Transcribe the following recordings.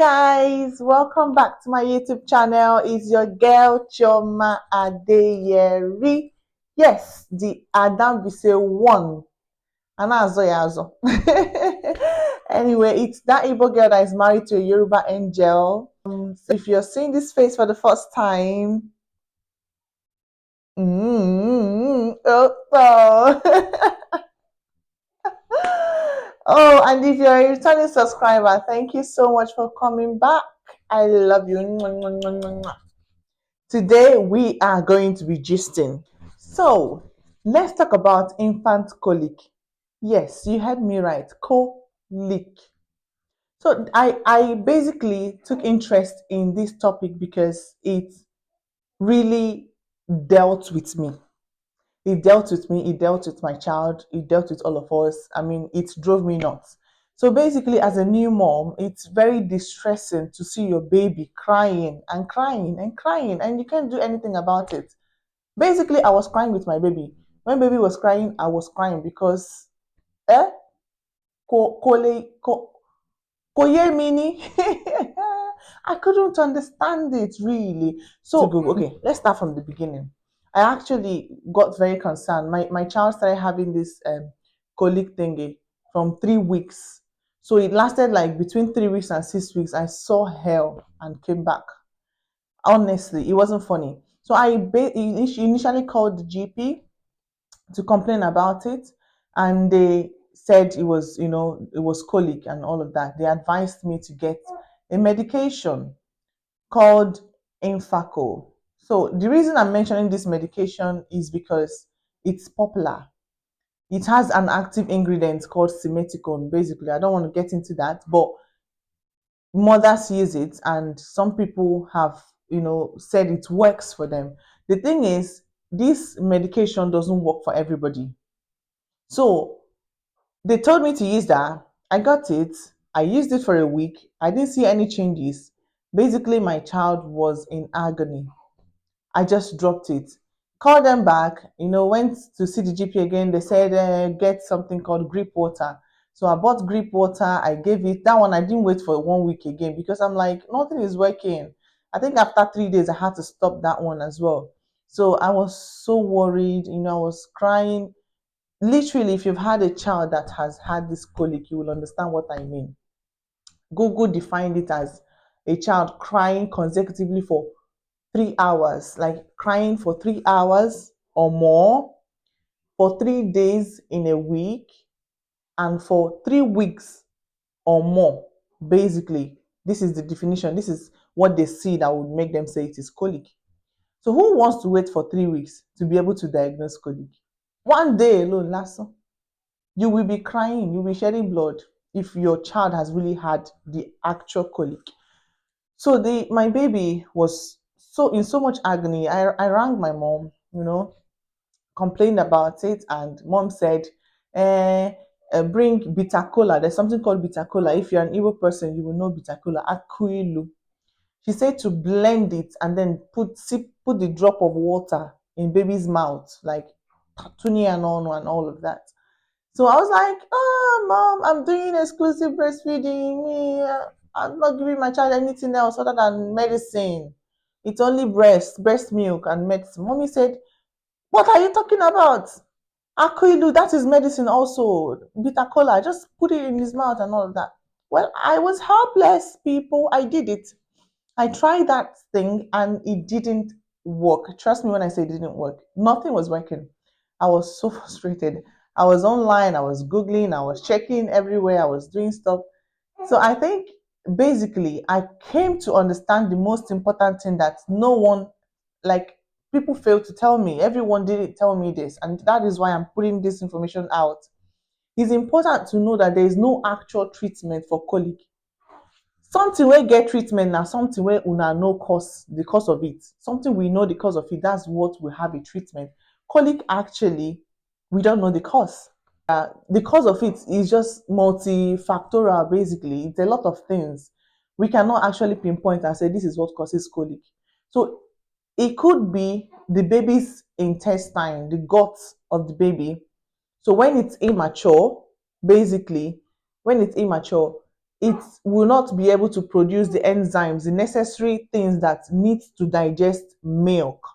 Guys, welcome back to my YouTube channel. It's your girl Chioma Adeyeri. Yes, the Adam Bise one. Anazo. Anyway, it's that Igbo girl that is married to a Yoruba angel. So if you're seeing this face for the first time, oh. Oh, and if you're a returning subscriber, thank you so much for coming back. I love you. Today we are going to be gisting. So let's talk about infant colic. Yes, you heard me right. Colic. So I basically took interest in this topic because it really dealt with me. It dealt with me, it dealt with my child, it dealt with all of us. I mean, it drove me nuts. So basically, as a new mom, it's very distressing to see your baby crying and crying and crying, and you can't do anything about it. Basically, I was crying with my baby. When baby was crying, I was crying because eh? Koye mini. I couldn't understand it really. So okay, let's start from the beginning. I actually got very concerned. My child started having this colic thingy from 3 weeks. So it lasted like between 3 weeks and 6 weeks. I saw hell and came back. Honestly, it wasn't funny. So I initially called the GP to complain about it, and they said it was colic and all of that. They advised me to get a medication called Infaco. So the reason I'm mentioning this medication is because it's popular. It has an active ingredient called simeticone. Basically, I don't want to get into that, but mothers use it, and some people have said it works for them. The thing is, this medication doesn't work for everybody. So they told me to use that. I got it. I used it for a week. I didn't see any changes. Basically, my child was in agony. I just dropped it. Called them back, went to see the GP again. They said, get something called grip water. So I bought grip water. I gave it. That one, I didn't wait for 1 week again because I'm like, nothing is working. I think after 3 days, I had to stop that one as well. So I was so worried. I was crying. Literally, if you've had a child that has had this colic, you will understand what I mean. Google defined it as a child crying consecutively for 3 hours, like crying for 3 hours or more for 3 days in a week and for 3 weeks or more. Basically, this is the definition. This is what they see that would make them say it is colic. So who wants to wait for 3 weeks to be able to diagnose colic? One day alone, last you will be crying, you'll be shedding blood if your child has really had the actual colic. So my baby was in so much agony. I rang my mom, complained about it, and mom said, bring bitter cola. There's something called bitter cola. If you're an Igbo person, you will know bitter cola. Akuilu. She said to blend it and then put the drop of water in baby's mouth, like tuni and all of that. So I was like, oh, mom, I'm doing exclusive breastfeeding. I'm not giving my child anything else other than medicine. It's only breast milk and medicine. Mommy said, what are you talking about? Akuilu, that is medicine also. Bitter cola, just put it in his mouth and all of that. Well, I was helpless, people. I did it. I tried that thing and it didn't work. Trust me when I say it didn't work. Nothing was working. I was so frustrated. I was online, I was Googling, I was checking everywhere, I was doing stuff. So I think basically I came to understand the most important thing that no one, like, people failed to tell me. Everyone didn't tell me this. And that is why I'm putting this information out. It's important to know that there is no actual treatment for colic. Something wey get treatment na something wey una know the cause of it. Something we know the cause of it, that's what will have a treatment. Colic, actually, we don't know the cause. The cause of it is just multifactorial, basically. It's a lot of things. We cannot actually pinpoint and say this is what causes colic. So it could be the baby's intestine, the gut of the baby. So when it's immature, basically, when it's immature, it will not be able to produce the enzymes, the necessary things that needs to digest milk.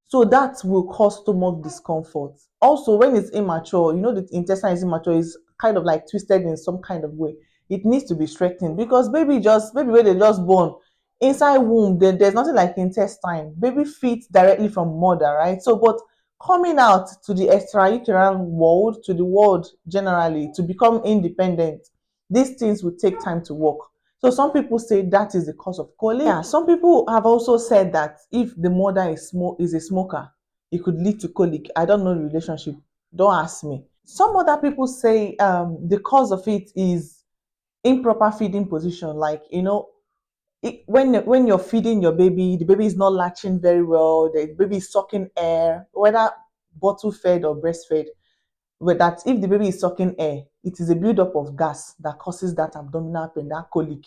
So that will cause stomach discomfort. Also, when it's immature, the intestine is immature, is kind of like twisted in some kind of way. It needs to be straightened because baby when they just born inside womb, there's nothing like intestine. Baby feeds directly from mother, right? So, but coming out to the extrauterine world, to the world generally, to become independent, these things will take time to work. So some people say that is the cause of colic. Yeah, some people have also said that if the mother is a smoker, it could lead to colic. I don't know the relationship. Don't ask me. Some other people say the cause of it is improper feeding position. Like when you're feeding your baby, the baby is not latching very well. The baby is sucking air, whether bottle fed or breastfed. But that if the baby is sucking air, it is a buildup of gas that causes that abdominal pain, that colic.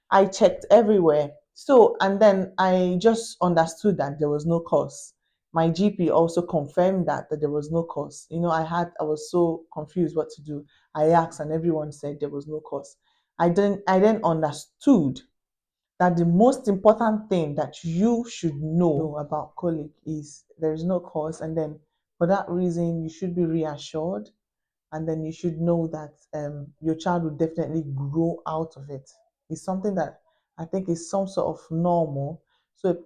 I checked everywhere. So, and then I just understood that there was no cause. My GP also confirmed that there was no cause. I was so confused what to do. I asked and everyone said there was no cause. I then understood that the most important thing that you should know about colic is there is no cause, and then for that reason you should be reassured, and then you should know that your child will definitely grow out of it. It's something that I think is some sort of normal. So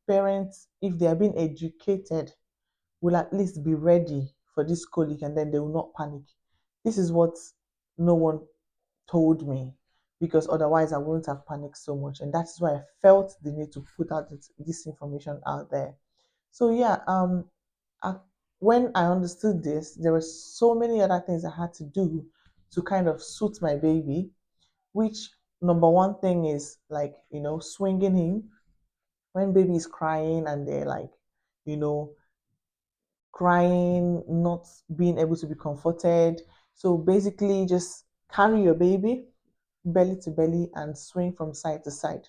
parents, if they are being educated, will at least be ready for this colic, and then they will not panic. This is what no one told me, because otherwise I wouldn't have panicked so much, and that's why I felt the need to put out this information out there. So yeah, I, when I understood this, there were so many other things I had to do to kind of suit my baby. Which number one thing is like swinging him when baby is crying and they're like you know crying, not being able to be comforted. So basically, just carry your baby belly to belly and swing from side to side.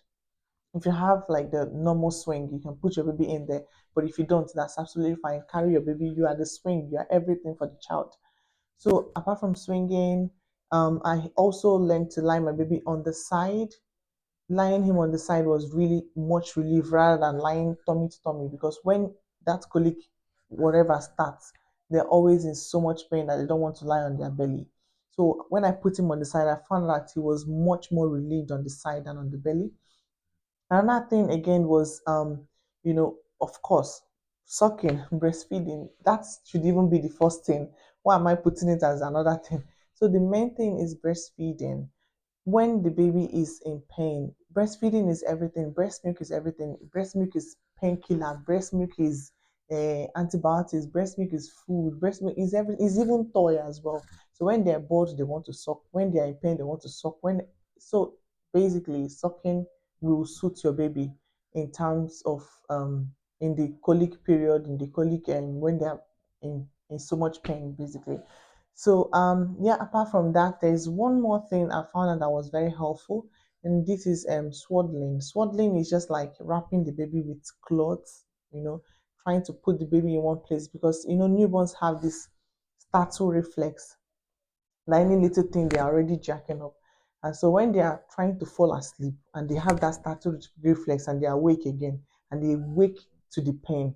If you have like the normal swing, you can put your baby in there. But if you don't, that's absolutely fine. Carry your baby. You are the swing. You are everything for the child. So apart from swinging, I also learned to lie my baby on the side. Lying him on the side was really much relief rather than lying tummy to tummy, because when that colic whatever starts, they're always in so much pain that they don't want to lie on their belly. So when I put him on the side, I found that he was much more relieved on the side than on the belly. Another thing again was, of course, sucking, breastfeeding. That should even be the first thing. Why am I putting it as another thing? So the main thing is breastfeeding. When the baby is in pain, breastfeeding is everything. Breast milk is everything. Breast milk is painkiller. Breast milk is antibiotics. Breast milk is food. Breast milk is even toy as well. So when they're bored, they want to suck. When they're in pain, they want to suck. So basically, sucking will suit your baby in terms of in the colic period, in the colic, and when they're in so much pain, basically. So yeah, apart from that, there's one more thing I found out that was very helpful, and this is swaddling. Swaddling is just like wrapping the baby with cloths, trying to put the baby in one place, because newborns have this startle reflex. Like any little thing, they are already jacking up. And so when they are trying to fall asleep and they have that startle reflex and they are awake again and they wake to the pain,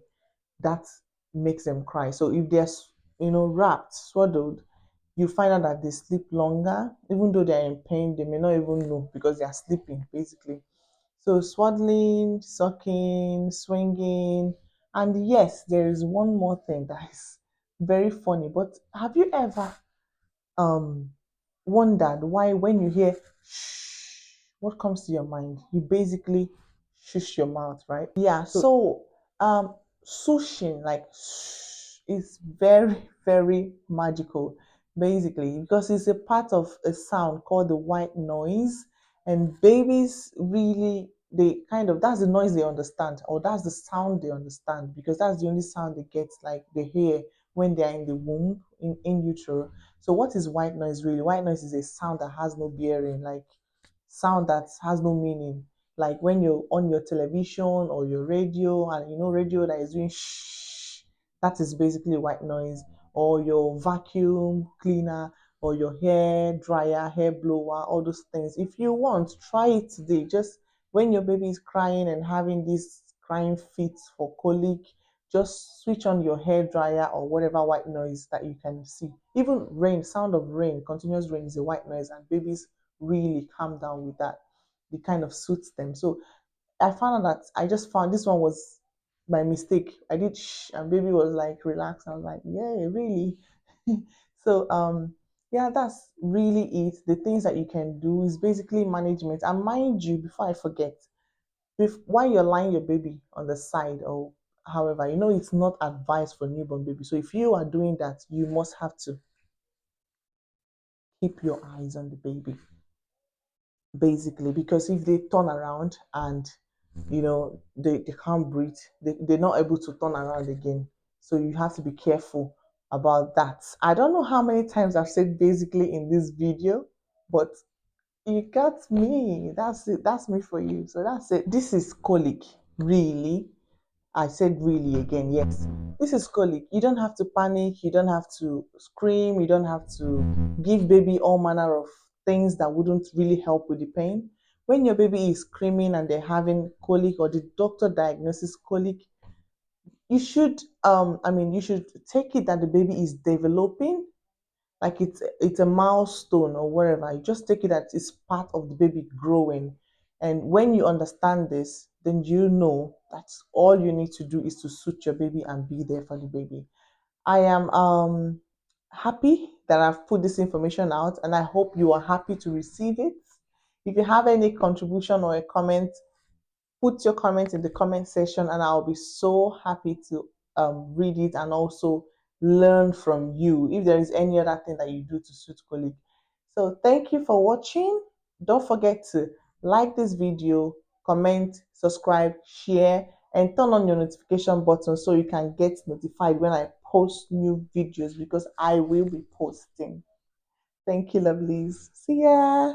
that makes them cry. So if they're wrapped, swaddled, you find out that they sleep longer, even though they're in pain, they may not even know because they are sleeping basically. So swaddling, sucking, swinging, and yes, there is one more thing that is very funny. But have you ever um wondered why when you hear shh, what comes to your mind? You basically shush your mouth, right? Yeah. So sushing, like shh, is very, very magical, basically, because it's a part of a sound called the white noise. And babies really, they kind of, that's the noise they understand, or that's the sound they understand, because that's the only sound they get, like they hear when they're in the womb, in utero. So what is white noise really? White noise is a sound that has no bearing, like sound that has no meaning. Like when you're on your television or your radio, and radio that is doing shh, that is basically white noise. Or your vacuum cleaner, or your hair dryer, hair blower, all those things. If you want, try it today. Just when your baby is crying and having these crying fits for colic, just switch on your hair dryer or whatever white noise that you can see. Even rain, sound of rain, continuous rain is a white noise, and babies really calm down with that. It kind of suits them. So I found out that I just found this one was my mistake. I did shh, and baby was like relaxed. I was like, yeah, really. So yeah, that's really it. The things that you can do is basically management. And mind you, before I forget, while you're lying your baby on the side or however, it's not advised for newborn baby. So if you are doing that, you must have to keep your eyes on the baby, basically, because if they turn around and they can't breathe, they're not able to turn around again. So you have to be careful about that. I don't know how many times I've said basically in this video, but you got me. That's it. That's me for you. So that's it. This is colic, really. I said really again. Yes, this is colic. You don't have to panic. You don't have to scream. You don't have to give baby all manner of things that wouldn't really help with the pain. When your baby is screaming and they're having colic or the doctor diagnoses colic, you should you should take it that the baby is developing, like it's a milestone or whatever. You just take it that it's part of the baby growing. And when you understand this, then you know that's all you need to do is to suit your baby and be there for the baby. I am happy that I've put this information out, and I hope you are happy to receive it. If you have any contribution or a comment, put your comment in the comment section, and I'll be so happy to read it and also learn from you if there is any other thing that you do to suit colleague. So thank you for watching. Don't forget to like this video, comment, subscribe, share, and turn on your notification button so you can get notified when I post new videos, because I will be posting. Thank you, lovelies. See ya.